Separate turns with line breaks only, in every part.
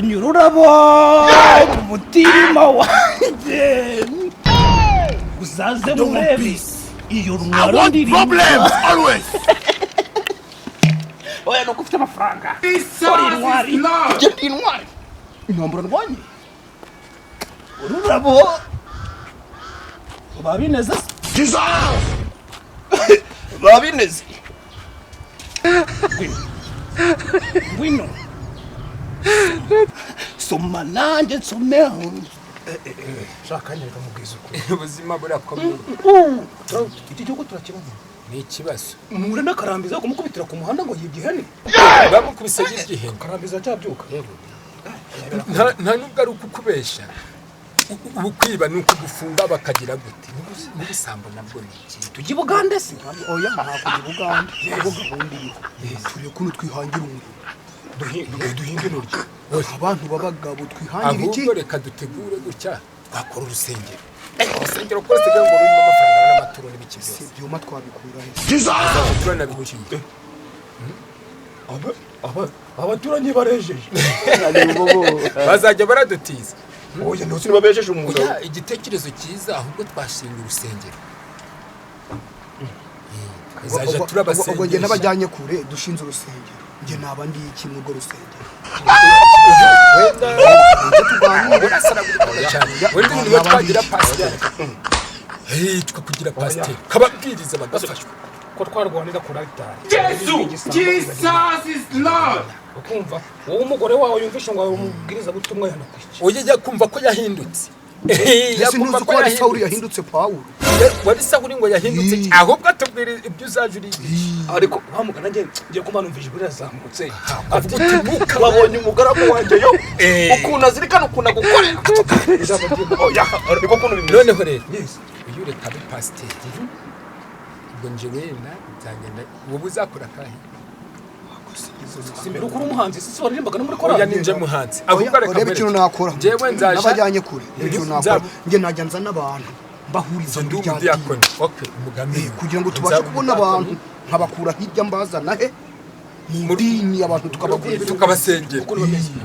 nabonye ururabo ku mutima wanjye uzaze murebe iyo rumwaro ndirimba oya nuko ufite amafaranga uri intwari ugenda intwari intambara ndwanye ururabo babineze babineze ngwino soma nanjye nsomeho shaka nyereka mubwiza uko
ubuzima burakomeye
iki gihugu turakibona
ni ikibazo
umure n'akarambiza kumukubitira ku muhanda ngo yigihene
bamukubise y'igihene
karambiza cyabyuka
nta nubwo ari ukukubesha ubukwiba ni ukugufunga bakagira gute n'ubusambo nabwo ni iki
tujye Bugande se
oya nta kujya Bugande abo gahunda iriho turiye kuno twihangira umurimo
duhinge intoryi
abantu b'abagabo twihangira iki
ahubwo reka dutegure gutya twakora urusengero urusengero rwose kugira ngo rurimo amafaranga n'amaturo n'ibiki byose
ibyuma twabikura he
turanabikiye
abaturanyi barejeje
bazajya baradutiza
oya ntose nibabejeje umugabo
igitekerezo cyiza ahubwo twashinga urusengero izajya turabasengesha
ubwo njye n'abajyanye kure dushinze urusengero njye naba ndi iki mu rwo rusengero
wenda niba twagira pasiteri tukakugira pasiteri kababwiriza bagafashwa
ko twarwanira kuri altari
Jesus is Lord.
ukumva wowe umugore wawe yumvisha ngo umubwiriza butumwa yanakwica
oye jya kumva ko yahindutse
ese ntuzi ko ari Sawuli yahindutse Pawulo
wari Sawuli ngo yahindutse ahubwo atubwira ibyo uzaje urigisha
ariko bamugana ngiye kumva numvise ijwi rirazamutse
avuga uti muka
wabonye umugaragu wanjye yo ukuntu azirikana ukuntu agukorera oya ariko ukuntu bimeze
noneho rero iyo ureka abe pasiteri ubwo nje wenda nzagenda wowe uzakora akahe
simbere ukuri umuhanzi sisi waririmbaga no muri
oya
korali
ninje muhanzi ahubwo reka
reba ikintu nakora
jewe nzaje
n'abajyanye kure ikintu nakora njye najya nzana abantu mbahuriza
ndi
muri rya
umudiyakoni okay umugambi
kugira ngo tubashe kubona abantu nkabakura hirya mbazana he mu dini abantu
tukabasengera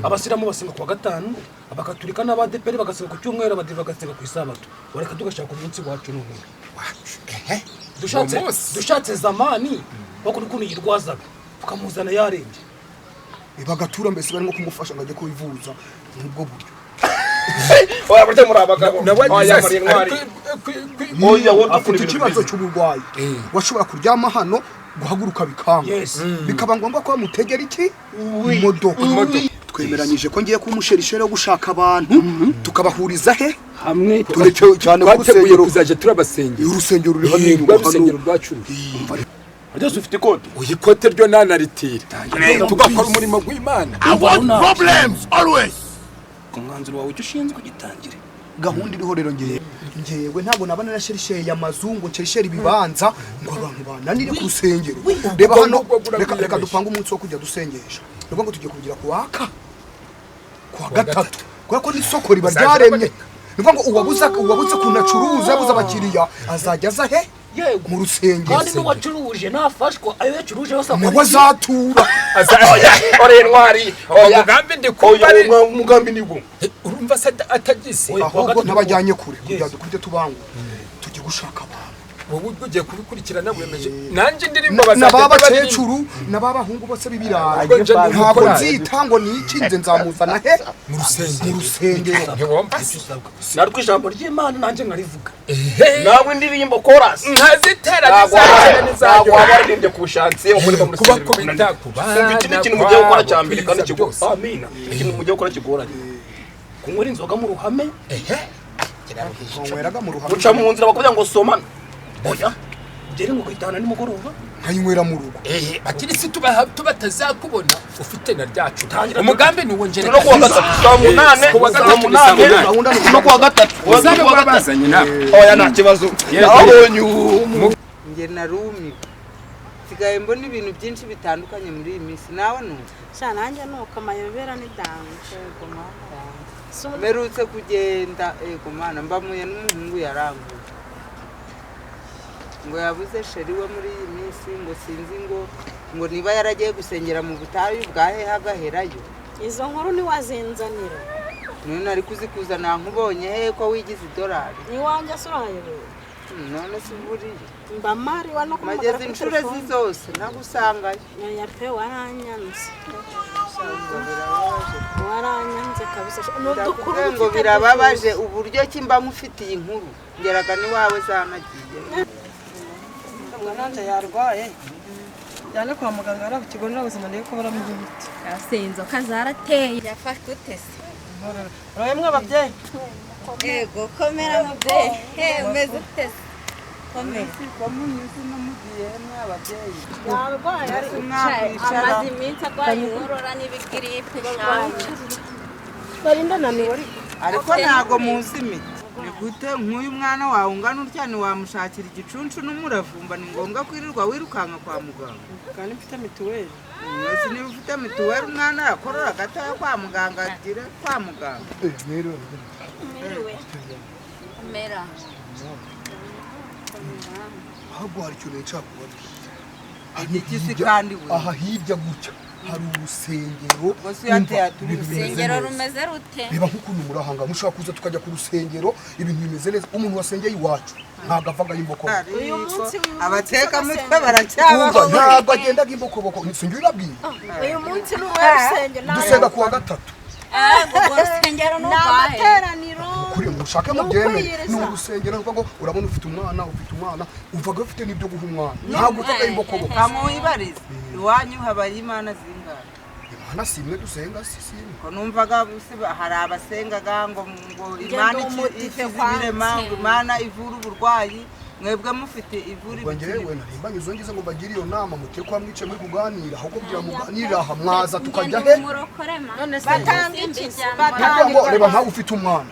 abasiramu basenga ku wa gatanu abakaturika n'abadeperi bagasenga ku cyumweru abadive bagasenga ku isabato wareka tugashaka umunsi wacu n'ubundi dushatse zamani bakuri ukuntu yirwazaga tukamuzana yarembye
bagatura mbese barimo kumufasha ngo ajye kubivuza n'ubwo buryo
oya burya muri abagabo
oya muri intwari
oya afite ikibazo cy'uburwayi washobora kuryama hano guhaguruka bikanga bikaba ngombwa ko bamutegera iki imodoka twemeranyije ko ngiye kumusherishere yo gushaka abantu tukabahuriza he
hamwe
tureke cyane ku
twateguye
rusengero
kuzaje turabasengera
urusengero ruri hano
urusengero rwacu
Adose ufite ikote
ikote ryo nanaritira tugakora umurimo w'Imana
Problems always.
umwanzuro wawe icyo ushinzwe kugitangire
gahunda iriho rero ngewe ntabwo nabana na sherisheri y'amazungu sherisheri bibanza ngo abantu bananire ku rusengero reba hano reka dupanga umunsi wo kujya dusengesha rero ngo tujye kugira kuwa gatatu kubera ko n'isoko riba ryaremye nivuga ngo uwabuze kunacuruza yabuze abakiriya azajya aza he mu rusengero
kandi n'uwacuruje nafashwa ayo yacuruje yose
nawe azatura
ore intwari
umugambi ndi kumva
umugambi niwo
urumva se atagize
ahubwo ntabajyanye kure kugira dukubite tubangu tujye gushaka abantu
wowe ugiye kubikurikirana wemeje nanje ndirimbo
n'ababakecuru n'abahungu bose b'ibirayi ntabwo nzita ngo nikinze nzamuzana he
mu
rusengero
ntiwumva
narwo ijambo ry'Imana nanje nkarivuga nawe indirimbo chorus
ntazitera
ntabwo wabaririmbye ku bushansi yo muri
kuba kubita kuba
iki ni ikintu mugiye gukora cya mbere kandi kigo amina ikintu mugiye gukora kigoranye kunywera inzoga mu ruhame
nyweraga mu ruhame
guca mu nzira bakubwira ngo somana oya ngere ngo kwitana nimugoroba
nkanywera mu rugo
bakirisi tubatazakubona ufite na ryacu umugambi ni wongere
no kuwa gatatu saa munane no kuwa gatatu
uzabe wabazanye nawe
oya nta kibazo nabonye
nge narumiwe sigaye mbona ibintu byinshi bitandukanye muri iyi minsi nawe nuko
sha nanjye nuko amayobera n'idanje
merutse kugenda ego mana mbamuye n'umuhungu yaranguye ngo yabuze sheri we muri iyi minsi ngo sinzi ngo niba yaragiye gusengera mu butayu bwa hehe agaherayo
izo nkuru ntiwazinzanira
none ari kuzikuzana nkubonye he ko wigize idolari
iwanjye se urayobewe
none se buriye
mba mari wa no kumagara
mageze inshuro zose nagusangayo
ya pe waranyanze waranyanze kabisa
n'udukuru ngo birababaje uburyo ki mba nkufitiye inkuru ngeraga ni wawe zanagiye
mwananje yarwaye cyane kwa muganga ara ku kigo n'ubuzima ndiko baramuha imiti
inzoka zarateye yafashwe utese
urabemwe ababyeyi
yego komera mubyeyi umeze utese komera
bamunyuze no mugiye mwe ababyeyi
yarwaye
amaze iminsi arwaye inkorora n'ibigiripe
barinda naniwe
ariko ntago muzi imiti ni gute nk'uyu mwana wawe ungana utya wamushakira igicuncu n'umuravumba ni ngombwa kwirirwa wirukanka kwa muganga
kandi mfite mituweli
mwese niba ufite mituweli umwana yakorora gatoya kwa muganga agire kwa muganga
komera
ahubwo hari ikintu nshaka
igikisi kandi we
aha hirya gutya hari urusengero
urusengero rumeze rute
reba nk'ukuntu murahanga mushaka kuza tukajya ku rusengero ibintu bimeze neza umuntu wasengeye iwacu ntabwo avagayo imbokoboko
uyu munsi
abateka mutwe baracyabaho
ntabwo agendaga imbokoboko sinjye urabwiye
uyu munsi ni urusengero
dusenga kuwa gatatu
urusengero
ni amateraniro
kuri mushake mubyemere ni urusengero ngo urabona ufite umwana uvaga ufite n'ibyo guha umwana ntabwo utagaye imbokoboko
kamwibarize iwanyu habaye imana zingana
imana si imwe dusenga si
ko numvaga hari abasengaga ngo imana ikizibirema imana ivura uburwayi mwebwe mufite ivura
ibitiro narimbanye izo ngize ngo bagire iyo nama muteye kwa mwice muri kuganira aho kugira muganirira aha mwaza tukajya he
batanga iki
ngo reba nkawe ufite umwana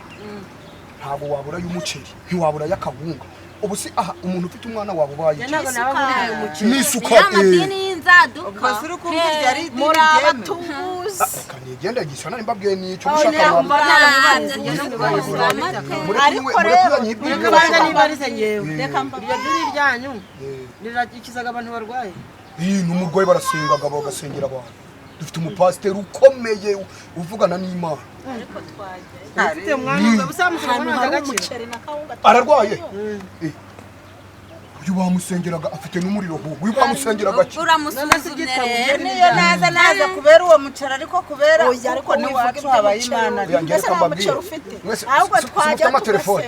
ntabwo wabura y'umuceri ntiwabura y'akawunga ubu si aha umuntu ufite umwana wabo ubaye n'isuka
amadini y'inzaduka
ubwo suri kumvirya ari idini
muri abatubuzi
kanigenda gisha nari mbabwiye n'icyo gushaka
ariko rero
nibanza nibarize ngewe reka iryo dini ryanyu rirakizaga abantu barwaye
n'umurwayi barasengaga bagasengera abantu dufite umupasiteri ukomeye uvugana n'Imana
ariko twagiye
ufite umwana uzamusanga
umuceri na kawunga
ararwaye uyu bamusengeraga afite n'umuriro uyu bamusengeraga
uramusuzumye
niyo naza kubera uwo muceri ariko kubera ariko ni wacu habaye imana
yangere kambabwira
ahubwo twajya
amatelefone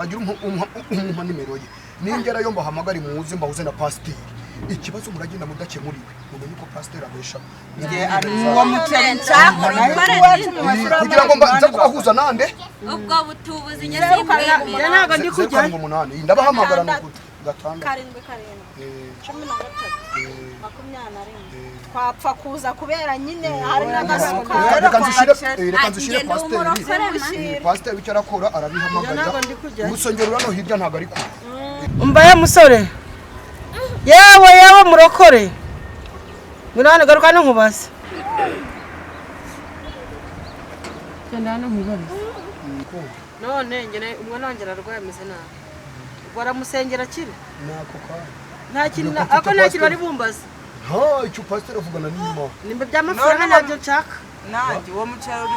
agira umuha nimero ye ningerayo mbahamagare muze mbahuze na pasiteri ikibazo muragenda mudakemuriwe mumenye ko pasiteri abesha
uwo muceri
kugira ngo mbanze kubahuza nande
ubwo butubuzi nyasimbe
ntabwo ndi kujya
ndabahamagara no gatanda
7 twapfa kuza kubera nyine hari n'agasuka
reka nzishire pasiteri icyo arakora arabihamagarira urusengero rano hirya ntabwo ari kure
umbaye musore yewe murokore ngurane garuka n'inkubaza cyenda hano nkubariza none ngene umwana wanjye ararwaye ameze nabi baramusengera kiri
nako kwa
nta kintu ako nta kintu bari bumbaza
icyo pasiteri avugana n'Imana
nimba by'amafaranga nabyo nshaka
nanjye uwo muceri uri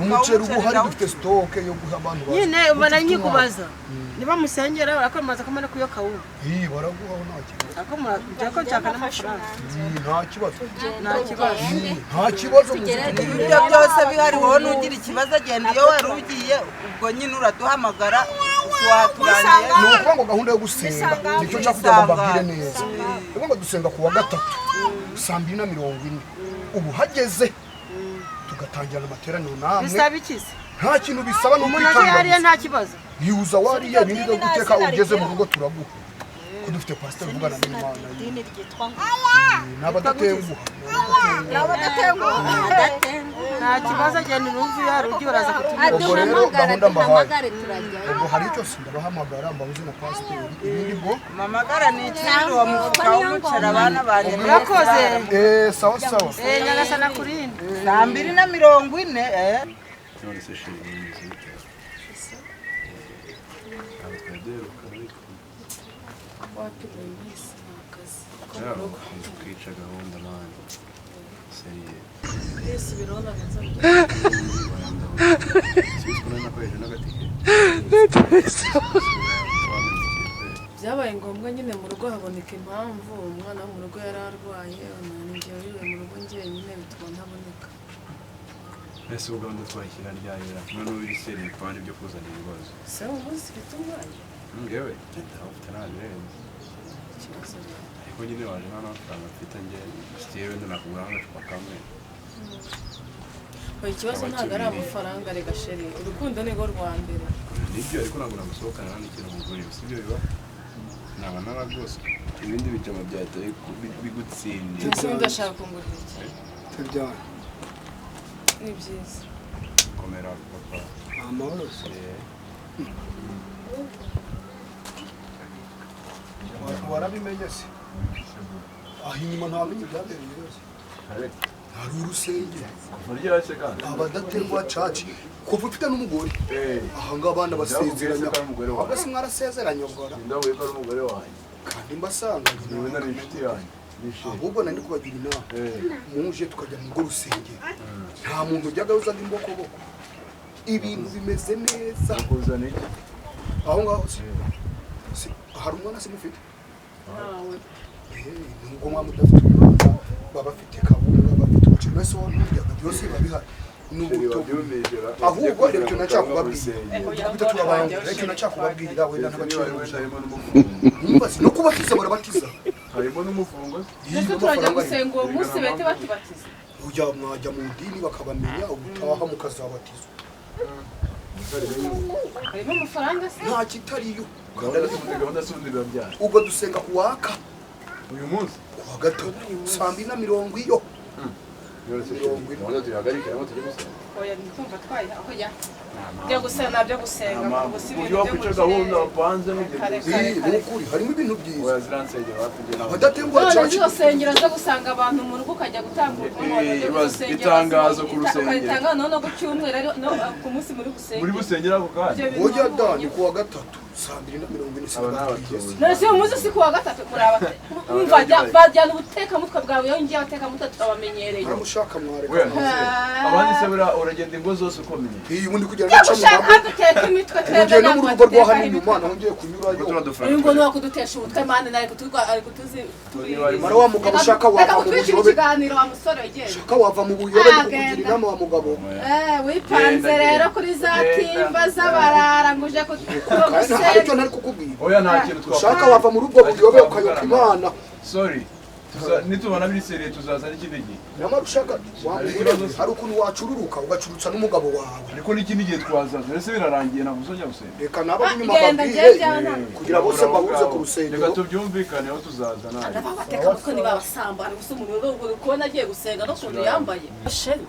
umuceri ubu hari dufite stoke yo guha abantu baje
nyine umana nyikubaza niba musengera barakomaza ko mana kuyo kawuba
baraguha nta kibazo
ako mujako nshaka n'amafaranga
nta kibazo
ibyo byose bihari wowe nugira ikibazo agenda iyo wari ugiye ubwo nyine uraduhamagara waturangiye
ni ukuvuga ngo gahunda yo gusenga nicyo nshaka kugira ngo mbabwire neza ubu ngo dusenga ku wa gatatu 2:40 ubu hageze tugatangira amateraniro namwe
bisaba ikize
nta kintu bisaba no
kwitabira nta kibazo
yuza wariye ibindi byo guteka ugeze mu rugo turaguha ko dufite pasiteri uvugana n'Imana
dini ryitwa ngo
n'abadatenguha
nta kibazo agenda urumva iyo hari ugiye uraza kutumva
ubwo rero gahunda mbahaye ubwo hari icyo ndabahamagara mbabuze na pasiteri ibindi bwo
mamagara ni ikindi uwo mufuka w'umuceri abana banjye
murakoze
sawa
nyagasana kurinde
2:40
none se shiri n'imiziki kwica gahunda mani seriye
Ese birona ganza.
sisi kuna nakoresha n'agatike
Byabaye ngombwa nyine mu rugo haboneka impamvu umwana wo mu rugo yararwaye ninjye wiwe mu rugo njyenyine bituma ntaboneka.
ese uganda twashyira ryarira none uri seriye kandi byo kuzana ibibazo
Se umunsi ufite umwanya.
ngewe ndafite nabirenze
Ikibazo rero.
ariko nyine waje nta n'amafaranga mfite njye sitewe ndakugura agacupa kamwe
Oya ikibazo ntabwo ari amafaranga rega sheri urukundo ni rwo rwa mbere.
nibyo ariko ntabwo nagusohokana nta n'ikintu mugurira sibyo biba naba naba rwose ibindi bijama byateye bigutsindira
Ese ndashaka kungurira iki?
Turyana.
Ni byiza.
komera papa
Amahoro se. Warabimenye se? Aho inyuma ntamenye ibyabereye byose. Hari urusenge.
muryashye kandi
Abadaterwa caci. Kuva ufite n'umugore. Aha ngaha abana basezeranya. Ahubwo se mwarasezeranye ubwora.
ndavuye ko ari umugore wanjye
Kandi mbasanga
niwe nari inshuti yanjye
ahubwo nari kubagira inama. Muje tukajya mu rwo rusenge. Nta muntu ujyaga uzaga imbokoboko. Ibintu bimeze neza.
kuzana iki
Aho ngaho se. Hari umwana se mufite?
Nawe.
Nubwo mwamudafite umwana baba bafite kabunga bafite umuceri wese w'umuryango byose babihari. Ahubwo rero cyo nacaka kubabwira. Bitatu abantu rero nacaka kubabwira wenda ntabaciro. Nimbazi no kubatiza barabatiza.
harimo n'umufungo
Ese turajya gusenga uwo munsi bete batubatiza.
Ujya mwajya mu dini bakabamenya ubutaha mukazabatiza.
Harimo amafaranga se?
Nta kitariyo.
gahunda z'ubundi birabyara
Ubwo dusenga kuwaka
uyu munsi
kuwa gatatu 240 iyo.
gahunda tuyihagarike nabo tujye gusenga
Oya ndikumva twaye aho ya. Byo gusenga nabyo gusenga
uburyo wakwica gahunda wapanze
Nukuri harimo ibintu byiza.
oya ziransengera bafite nawe
Abadaterwa
None
caci.
zirosengera zo gusanga abantu mu rugo ukajya gutambuka
itangazo ku rusengero.
Itangazo none ku cyumweru ari no ku munsi muri gusengera.
muri busengera ako kanya
Oya dani kuwa gatatu 240.
None se umunsi si kuwa gatatu muraba. Umva bajyana ubuteka mutwe bwawe yongeye abateka mutwe turabamenyereye.
Aramushaka mwareka.
we abandi se uragenda ingo zose ukomeye
Iyi ubundi kugira ngo aca mu
Ushaka duteka imitwe
Ugenda
twebwe
no mu rugo rwo hano inyuma naho ngiye kunyurayo.
uyu ngo ni wakudutesha ubutwe mane nari kutuzwa ari kutuzi
Mara wa mugabo ushaka wava mu buyobe.
ikiganiro wa musore wegeye.
Shaka wava mu buyobe kugira inama wa mugabo.
Wipanze rero kuri za timba z'abarara ngo uje
Kandi hari icyo ntari kukubwira.
oya nta kintu
Ushaka wava mu rugo buyobe ukayoka Imana.
sorry nitubona biri seriye tuzaza n'ikindi gihe
Nyamara ushaka hari ukuntu wacururuka ugacurutsa n'umugabo wawe.
ariko n'ikindi gihe twazaza ese birarangiye ntabwo uzongera gusenga
Reka nabo inyuma
Genda
babwire
njyana.
kugira bose bahuze ku rusengero.
reka tubyumvikaneho tuzaza nawe
bateka mutwe ni babasambana gusa umuntu uri kubona agiye gusenga no kuntu yambaye. Sheri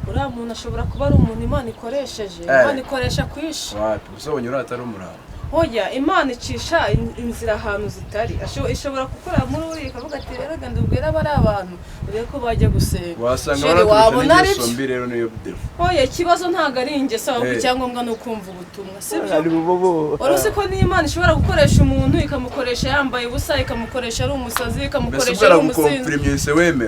uriya muntu ashobora kuba ari umuntu Imana ikoresheje. Imana ikoresha kwishi.
wapi usobonye uri atari umurava
Oya Imana icisha inzira ahantu zitari. Ishobora gukora muri uri ikavuga ati rero genda ubwira bari abantu rero ko bajya gusenga.
wasanga
Sheri wabona ari
baraturusha mbi rero niyo defu
Oya ikibazo ntago ari ingeso ahubwo icyangombwa ni ukumva ubutumwa sibyo. Uruzi ko n'Imana ishobora gukoresha umuntu ikamukoresha yambaye ubusa ikamukoresha ari umusazi ikamukoresha ari umusinzi.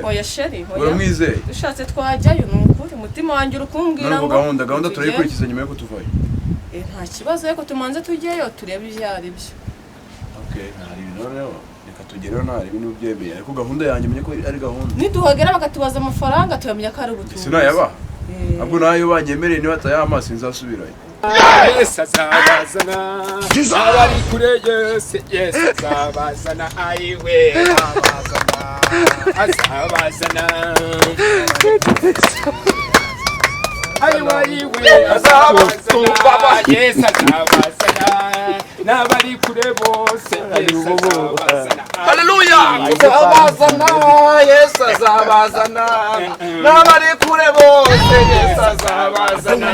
Oya Sheri
uramwizeye
dushatse twajyayo ni ukuri umutima wanjye urukumbwira
ngo
ngo
gahunda turayikurikiza nyuma yo kutuvayo
nta kibazo ariko tumanze tujyeyo turebe ibyo ari byo.
hari ibintu noneho reka tugereho nta ibintu byemeye ariko gahunda yanjye menye ko ari gahunda
Niduhagera bagatubaza amafaranga tuyamenya ko ari ubutumwa.
sinayaba ahubwo nayo banyemereye niba atayaha sinzasubirayo
Yesu azabazana abari kure yose Yesu azabazana ayiwe azabazana ayiwe azabazana Yesu azabazana n'abari kure bose Yesu azabazana
Hallelujah!
azabazana Yesu azabazana n'abari kure bose Yesu azabazana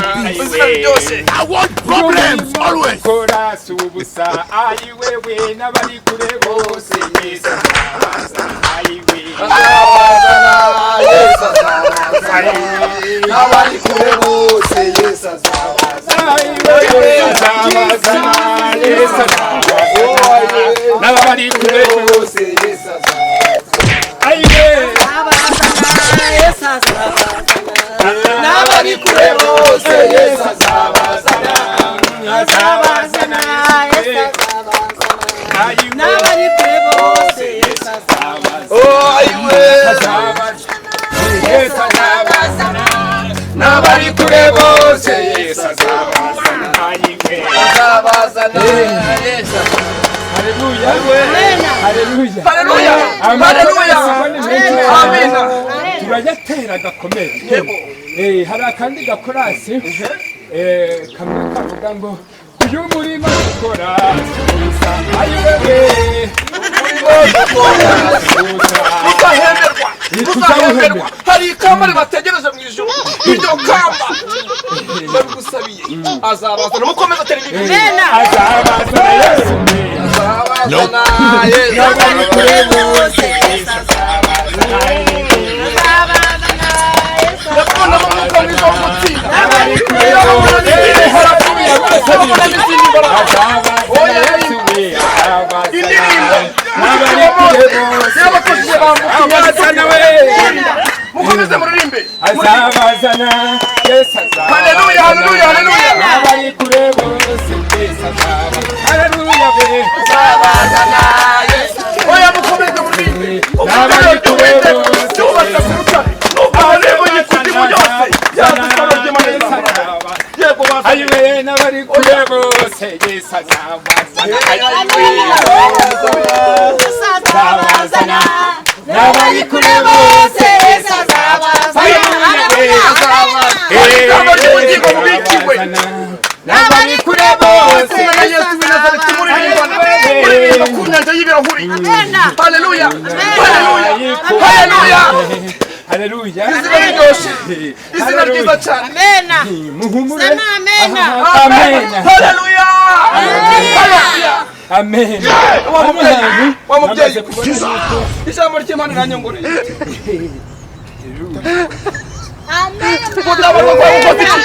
I want problems always.
kora subusa ayiwewe n'abari kure bose Yesu azabazana ayiwe azabazana Yesu azabazana
N'abari kure bose Yesu azabazana.
ayiwewe azabazana Yesu azabazana n'abari kure bose
Yesu azabazana.
ayiwe
Abazana
n'abari kure bose Yesu azabaza
n'abari kure bose Yesu azabazana haleluya haleluya haleluya amina turajatera gakomeye hari akandi gakorasi kamwe kavuga ngo uyu murimo dukora ayiwewe
muzahemerwa hari ikamba ribategereje mu ijuru iryo kamba babigusabiye azabazana mukomeza atera ibintu
azabazana Yesu
azabazana Yesu
n'abari kure bose
ndakubona mu mwuka mwiza wo gutsinda
n'abari kure bose harapfuye basabira azabazana Yesu
indirimbo
n'abari kure bose
y'abakozi
azabazana we
mukomeze muririmbe
azabazana Yesu azabazana
haleluya haleluya haleluya
n'abari kure bose Yesu azabazana haleluya we
azabazana Yesu oya mukomeze muririmbe
n'abari kure bose
cyubaka ku rutare nubwo abarebo yikuzimu yose yadusaba ry'Imana yego baza
ayiwe n'abari kure bose Yesu azabazana azabazana n'abari kure bose Yesu azabazana n'abari kure bose
Yesu w'Inazareti muririmba ku nyanja y'ibirahuri haleluya haleluya haleluya
haleluya
izina riryoshye izina ryiza cyane
muhumure
amena
amena
haleluya haleluya
amen
wa mubyeyi ijambo ry'Imana iranyongoreye kudabarwa kwawe ukoze iki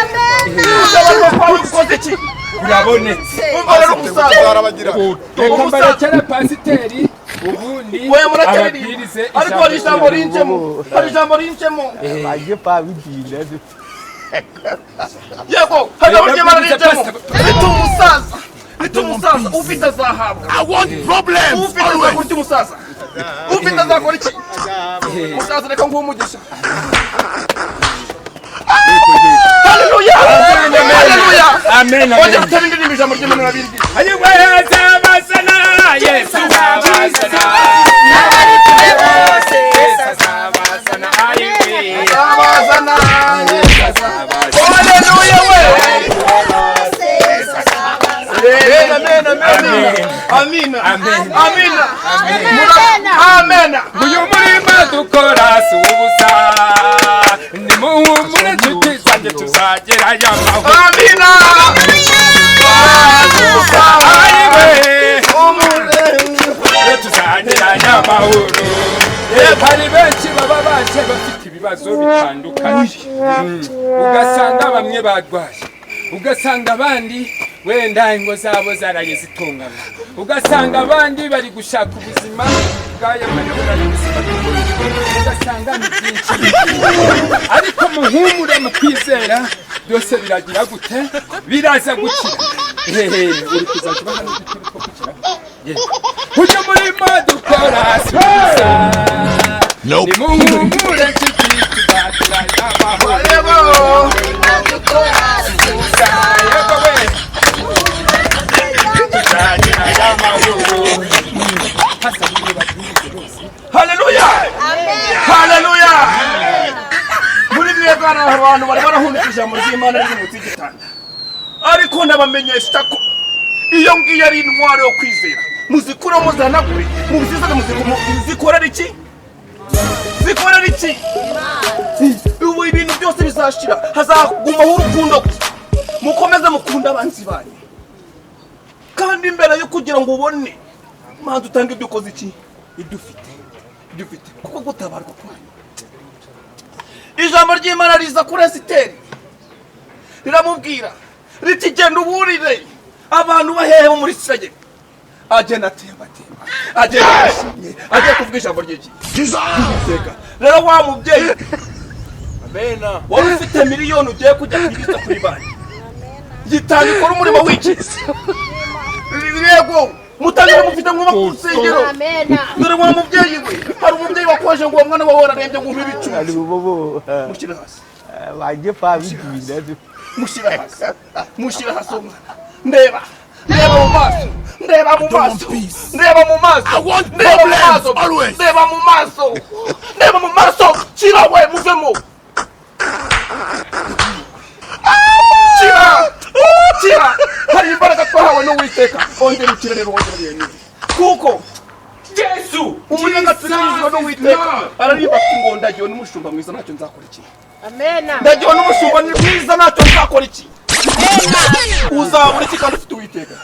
kudabarwa kwawe ukoze iki
urabonetse
umva rero umusaza
reka mbarekere pasiteri ubundi
oya murakeririmba
ababwirize
ariko hari ijambo rinjemo hari ijambo rinjemo yego hari ijambo ry'Imana rinjemo rita umusaza ufite azahabwa ufite azakora iki umusaza ufite azakora iki umusaza reka nguhe umugisha haleluya haleluya
amen
wajya gutera indirimbo ijambo ry'Imana n'abindi
ayiwe azabazana Yesu azabazana
n'abari kure bose
Yesu azabazana ayiwe
azabazana Yesu azabazana haleluya we amina amina amina
uyu murimo dukora si ubusa nimuhumure nshuti zanjye tuzagerayo amahoro
amina
tuzagerayo amahoro hari benshi baba baje bafite ibibazo bitandukanye ugasanga bamwe barwaye ugasanga abandi wenda ingo zabo zaraye zitungana ugasanga abandi bari gushaka ubuzima bw'aya mayobora y'ubuzima ugasanga ni byinshi ariko muhumure mu kwizera byose biragira gute biraza gukira uri kuzaza uba hano dukiri two gukira ujya murimo dukora subiza nimuhumure nshuti tuzagerayo amahoro
haleluya haleluya muri biriya bwana abantu bari barahundika ijambo ry'Imana riri mu tigitanda ariko ndabamenyesha ko iyo ngiyo ari intwaro yo kwizera muzikura muzanagure mubisizane muzikorera iki zikorera iki ubu ibintu byose bizashira hazagumaho urukundo mukomeze mukunda abanzi banyu kandi imbere yo kugira ngo ubone manzi utange ibyo ukoze iki ibyo ufite kuko gutabarwa kwanyu ijambo ry'Imana riza kuri Esiteri riramubwira riti genda uburire abantu bahehe bo muri Isirayeli agenda atembatemba agenda ashimye agiye kuvuga ijambo ry'iki rero wa mubyeyi amena wari ufite miliyoni ugiye kujya kwibita kuri banki gitanga ikora umurimo w'iki yego mutangira mufite ngo bakusengero dore wa mubyeyi we hari umubyeyi wakoje ngo umwana wawe wararembye ngo ibicu
ari bobo
mushira hasi
waje pa bibira
mushira hasi umwana ndeba mu maso ndeba mu maso ndeba mu maso chira we muvemo chira hari imbaraga twahawe n'Uwiteka ongera ukirere wongera kuko Yesu umunyaga tukirizwa n'Uwiteka arariba ngo ndagiye n'umushumba mwiza ntacyo nzakora iki
Amen.
ndagiye n'umushumba mwiza ntacyo nzakora iki uzabura iki kandi ufite Uwiteka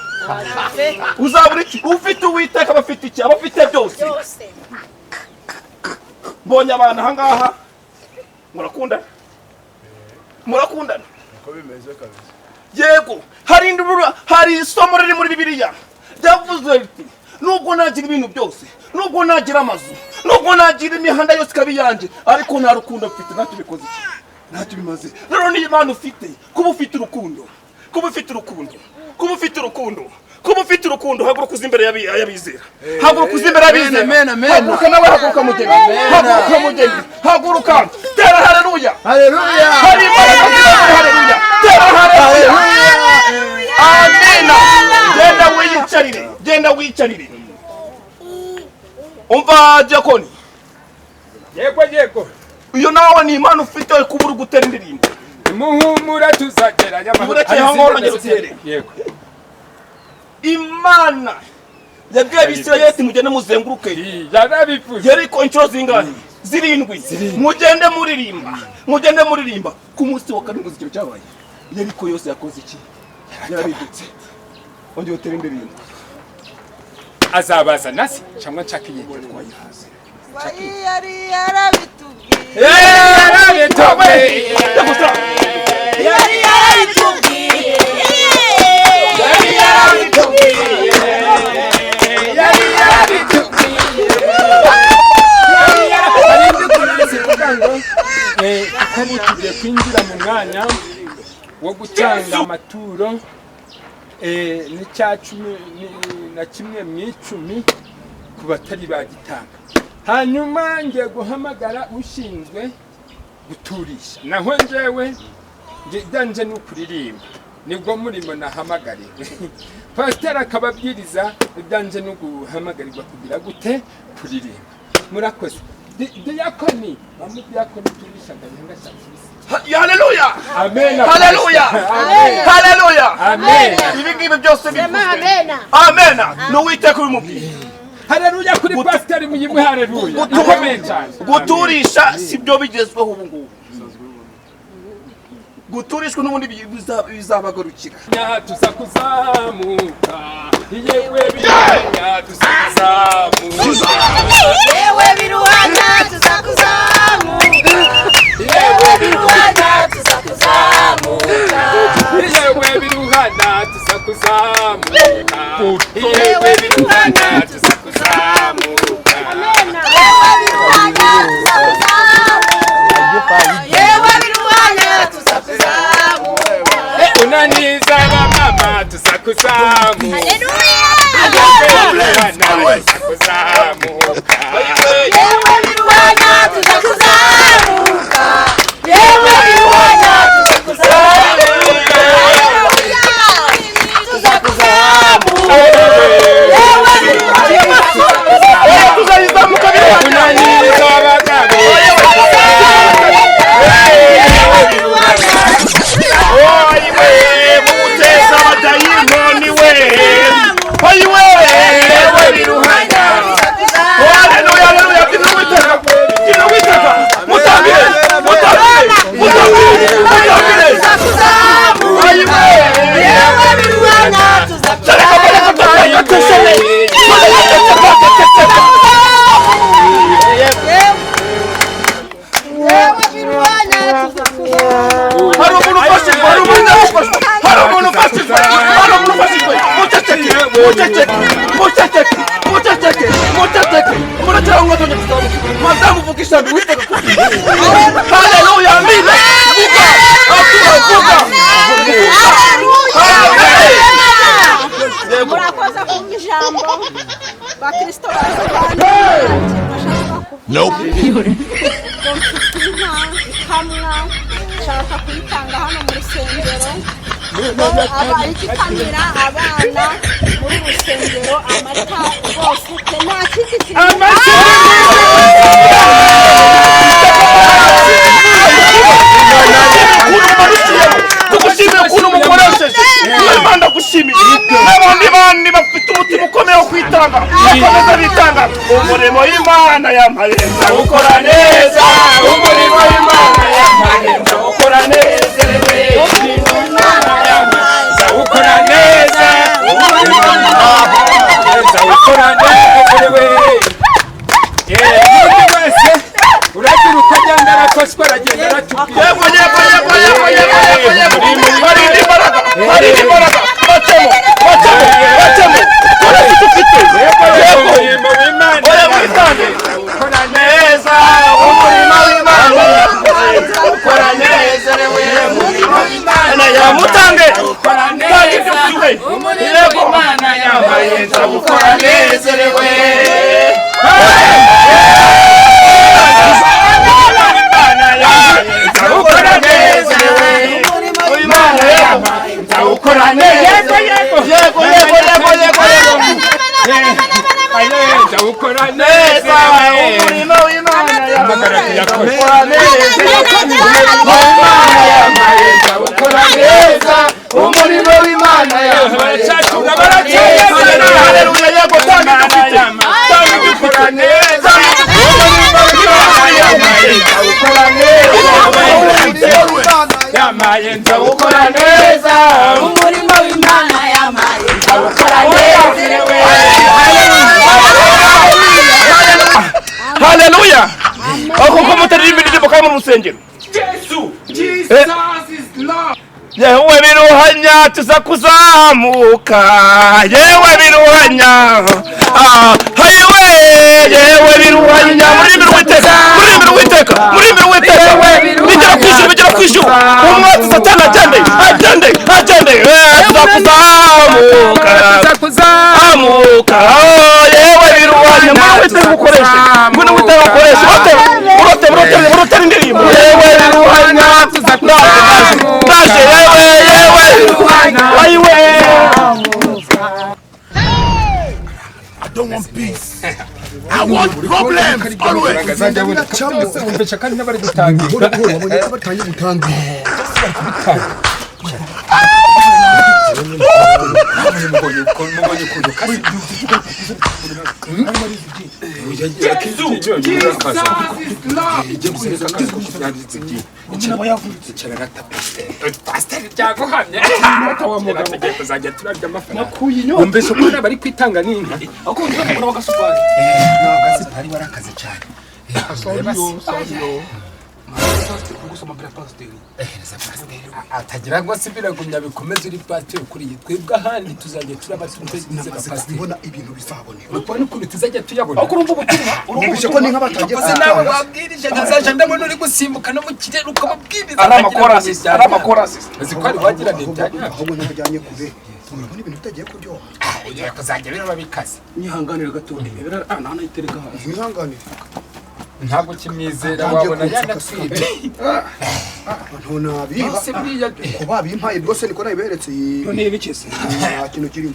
uzabura iki ufite Uwiteka bafite iki abafite byose bonye abantu ahangaha murakundana
uko bimeze kabisa
yego hari isomo riri muri Bibiliya ryavuze riti nubwo nagira ibintu byose nubwo nagira amazu nubwo nagira imihanda yose kabiyanje ariko nta rukundo mfite ntacyo bikoze iki ntacyo bimaze rero ni Imana ufite kuba ufite urukundo haguruka uzi imbere y'abizera haguruka nawe haguruka mugeni haguruka tera haleluya hari haleluya tera haleluya amina genda wiyicarire umva diakoni
yego
iyo nawe ni Imana ufite kubura gutera indirimbo
muhumura tuzageranya
yego Imana yabwiye Abisirayeli mugende muzenguruke Yeriko inshuro zingahe 7 mugende muririmba ku munsi wa karindwi zikiro cyabaye Yeriko yose yakoze iki yarabidutse onde utera indirimbo
azabaza nasi cyangwa ncakiye
yarabitubwiye
tugiye kwinjira mu mwanya wo gutanga amaturo n'icya 10 mu 10 ku batari bagitanga hanyuma ngiye guhamagara ushinzwe guturisha naho njyewe nganje n'ukuririmba nibwo murimo nahamagariwe pastor akababwiriza ibyanjye no guhamagarirwa kugira gute kuririmba murakoze diakoni bamudiyakoni turisha nganga cyakirisi
haleluya
amen
haleluya
amen
ibi ngibi byose
Amen.
amen no Uwiteka ubimubwiye
haleluya kuri pastor muyimwe haleluya
guturisha sibyo bigezweho ubu ngubu guturishwa n'ubundi bizabagarukira
tuzakuzamuka yewe biruhanya tuzakuzamuka
Yewe biruhanya tuzakuzamuka
yewe biruhanya tuzakuzamuka yewe biruhanya tuzakuzamuka yewe biruhanya tuzakuzamuka
Yewe biruhanya tuzakuzamuka
unaniza bamama tuzakuzamuka
Haleluya
tuzakuzamuka
Yewe biruhanya tuzakuzamuka Yewe biruhanya tuzakuzamuka tuzakuzamuka Yewe biruhanya
tuzayizamuka
unaniza abagabo
muteza abadayimoni we ayiwe yewe biruhanya haleluya byina Uwiteka mutambire ayiwe
Yewe biruhanya
hari umuntu ufashijwe muracyari ngo tujye tuzamuka madamu vugisha Uwiteka haleluya amina vuga
murakoze kumva ijambo ijambo bakristo basobanura bashaka kuvuga ngo mfite inka ikamwa nshaka kuyitanga hano mu rusengero igikamira abana muri rusengero amata rwose nta kindi kintu
tugushimiye ukuntu mukoresheje Imana gushimiye n'abandi bandi bafite umutima ukomeye wo kwitanga bakomeza bitanga umurimo w'Imana yampaye nzawukora neza umurimo w'Imana yampaye nzawukora neza umurimo w'Imana yampaye nzawukora neza umurimo w'Imana nzawukora neza uragira ukagenda arakoswa aragenda aratubwira Hallelujah. Ako mutaririmba indirimbo kama mu rusengero. Jesus is love. Yewe biruhanya tuza kuzamuka. Yewe biruhanya. Hayiwe yewe biruhanya muri biruwiteka. Bijya kwishura. Umwatsi satana agende. Tuza kuzamuka. Yewe biruhanya muri witeka ukoreshe. Mbona witeka ukoreshe. Urote indirimbo. Yewe biruhanya tuza kuzamuka.
I don't want peace. I want problems always.
Umvise ukuntu bari kwitanga n'inka
ako ndabona bagasupari
Agasipari warakaze cyane.
atagira ngo asibira gumya bikomeze uri pasteur kuri twebwe ahandi tuzajya turaba tugize pasteur
Mbona ibintu bizaboneka.
uko ni kuri tuzajya tuyabona
ako urumva ubutumwa
Numvise ko ninka batangiye
ukoze nawe wabwirije nazaje ndabona uri gusimbuka no mu kirere ukababwiriza
Ari amakorasi.
zikwari wagira n'ibyanyu
ahubwo ntabajyanye kure. Urabona ibintu bitagiye kuryoha.
ugiye kuzajya biraba bikaze
nyihanganira gato ebera nana itereka hasi
Mwihanganire.
ntabwo kimwizera wabona yanatwite
Ntunabiba.
bose buriya
Ko babimpaye rwose niko nabiberetse.
none ibikese
Nta kintu kirimo.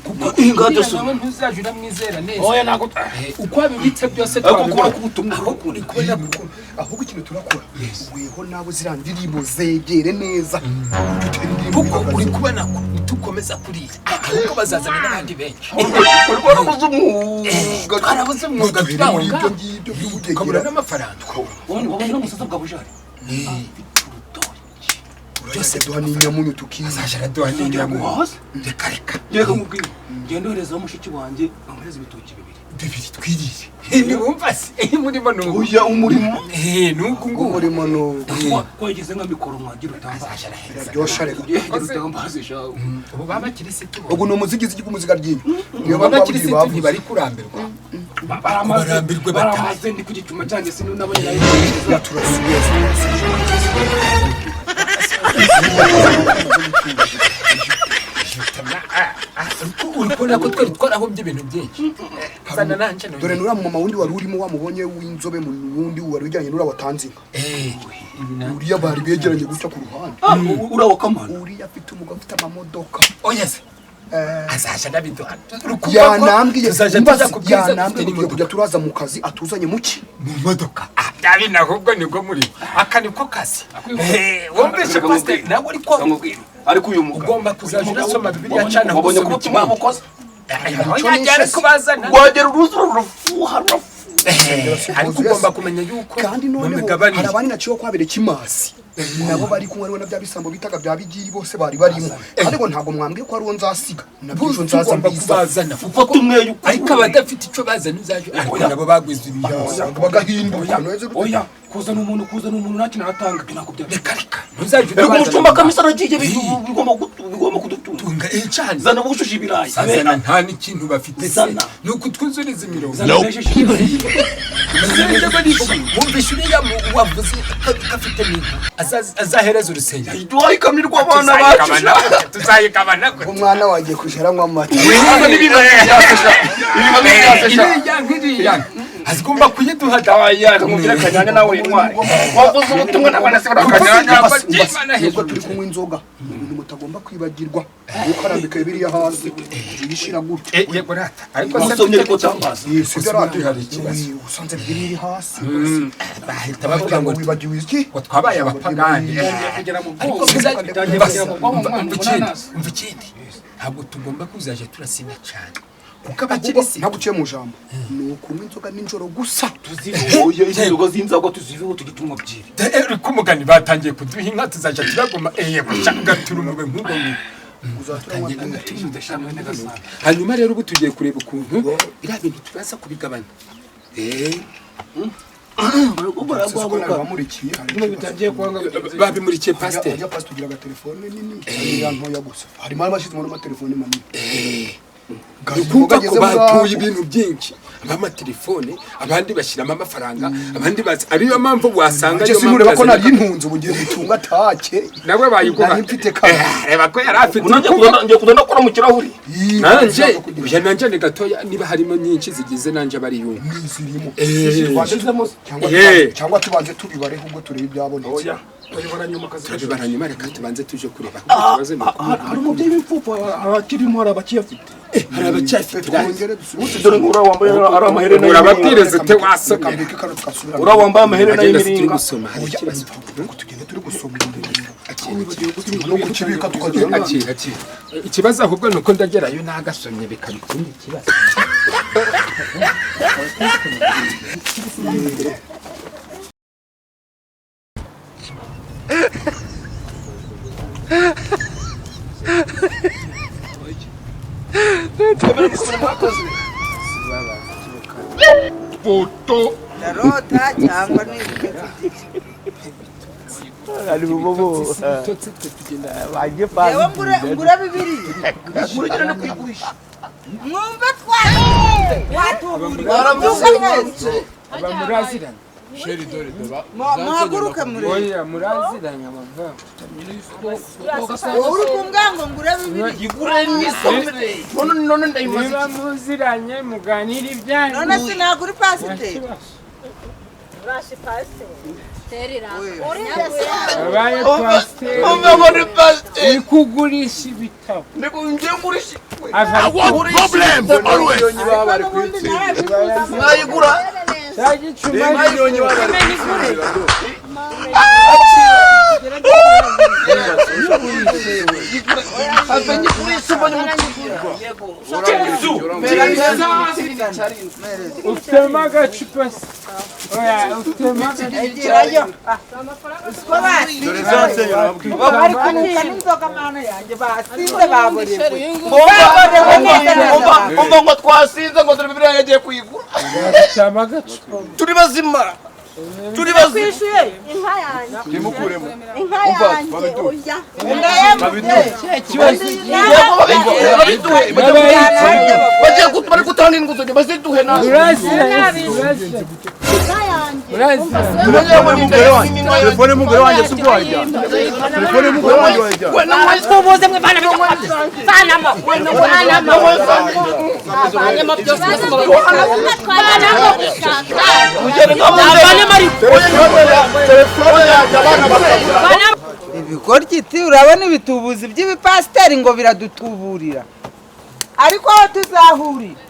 kuko inga daso
nawe ntuzaje uramwizera neza
oya nago
uko abibitse byose
twabikora ku butumwa
Ahubwo uri kubona ahubwo ikintu turakora. Weho nabo zira ndirimbo zegere neza.
kuko uri kubona ko tukomeza kuriya ahubwo bazazana n'abandi benshi twarabuze umwuga turaho
ibyo ngibyo by'ubutegera.
ukabura n'amafaranga
ubona n'umusaza bwa bujari
Byose duha n'inyamunyu tukiza.
azajya araduha n'inyamunyu reka
reka mubwire ngenda oherezaho mushiki wanjye amuhereza ibitoki bibiri
twirire ntiwumva se murimo n'ubu
Uya umurimo.
n'ubwo ngubu
Umurimo no.
ko yagize nka mikoro mwagira utambaza
azajya araheza
Byosha reka.
utambaza shawe
ubu b'abakirisitu
Ubwo no muzigi umuziga ryinyo.
ubu b'abakirisitu ntibari kurambirwa
barambirwe baramaze ndi ku gicuma cyanjye sinunabonye nayo
turasuye.
urikubona ko twari twarahombye ibintu byinshi zana nanje
dore nura mama wundi wari urimo wamubonye w'inzobe mu wundi wari ujyanye nura watanze inka uriya bari begeranye gutya ku ruhande
urawo kamana
uriya afite umugabo ufite amamodoka
oyese azaje nabiduha
yanambwiye yanambwiye kujya turaza mu kazi atuzanye muki
mu modoka dabi nahubwo nibwo muri aka niko kazi wumvise pastor nawe
ariko uyu mugabo
ugomba kuzaje urasoma bibiliya cyane
wabonye ko umutima mukoze
yari kubazana
rwagera uruzuro rufuha
ariko ugomba kumenya yuko
kandi noneho hari abandi naciye kwabere kimasi nabo bari kumwe ariwe na bya bisambo bitaga bya bigiri bose bari barimo ariko ntabwo mwambwiye ko ari uwo nzasiga nabyo nzaza
kubazana ufata umweyo ariko abadafite ico bazana uzaje ariko nabo bagwiza ibiyaza
bagahinduka
oya kuzana umuntu nakina atanga binakubya
reka ntuzaje
umucumba kamisa nagiye bigomba kudutunga
cyane
zana bushushe ibirayi
zana nta n'ikintu bafite nuko twuzuriza imirongo wumvishe uriya wavuze kafite n'inka azahereza urusengero
duhayikamirwa abana bacu
tuzayikabana
umwana wagiye kujaranywa amata
iriya azigomba kuyiduha
kumubwira kanyanya nawe intwari wavuze ubutumwa n'abana se barakanyanya
nubwo turi kunywa inzoga ibintu mutagomba kwibagirwa ukarambika biriya hasi uyishira gutya
yego rata ariko
wasomye ariko cyambaza
usanze biri hasi
bahita bavuga ngo
wibagiwe iki
ngo twabaye abapagani ariko umva ikindi ntabwo tugomba kuzaje turasinya cyane kuko abakirisi
naguciye mu jambo ni ukunywa inzoga nijoro gusa
tuzivuye inzoga z'inzago tuzivuye tugitumwa byiri
ko umugani batangiye kuduha inka tuzaje turagoma gatura umube nk'ubwo hanyuma rero ubu tugiye kureba ukuntu iriya bintu turaza kubigabanya babimurikiye pasiteri
tugira agatelefone nini ntoya gusa harimo abashyizemo n'amatelefone manini
kumva ko batuye ibintu byinshi abamatelefone abandi bashyiramo amafaranga abandi bazi ariyo mpamvu wasanga
ariyo mpamvu ko nari impunzi ubu ngiye gutunga take
nawe bayiguha reba ko yari afite
ngiye kuza ndakora mu kirahuri
nanje ni gatoya niba harimo nyinshi zigize nanje bari yumva
cyangwa tubanze tubibare ahubwo turebe ibyabonetse
turabibara nyuma reka tubanze tuje kureba
hari umubyeyi w'imfupfu abakirimo hari abakiyafite
hari abacyafite
dore ngura wambaye ari amaherena
urababwiriza ute wasomye
ura wambaye amaherena y'imiringa
turi gusoma
ikibazo ahubwo ni uko ndagerayo nagasomye bikabikunda ikibazo
foto darota cyangwa ni
ari bobo baje pa
yewe ngura bibiri
ngura no kwigurisha
mwumva twatubuze
abamuraziranye sheri dore doba
muhaguruke muri
oya muraziranye amava
uri kungango ngura bibiri
igure n'isomere none ndayimaze
niba muziranye muganira ibyanyu
none sinagura pasiteri
urashi pasiteri terera
abaye pasiteri
umva ni pasiteri
uri kugurisha ibitabo
ndiko ngiye ngurisha
problem always
bari mwayigura
cyagicuma
miliyoni bari avenye kuri suba
ufitemo agacupa oya ufitemo
egirayo dore
zansenyura
bari kunuka n'inzoga mana yanjye basinze baborewe
umva ngo twasinze ngo dore Bibiliya yagiye kuyigura
ufitemo agacupa
turi bazima turi bazi
kwishyuye inka yanjye
timukuremo
inka yanjye oya
bari gutanga inguzanyo baziduhe nawe
telefone y'umugore wanjye si ubwo wajya telefone y'umugore wanjye wajya
tubuze mwe bana banamo banamo byose
ibigoryi urabona ibitubuzi by'ibipasiteri ngo biradutuburira ariko aho tuzahurira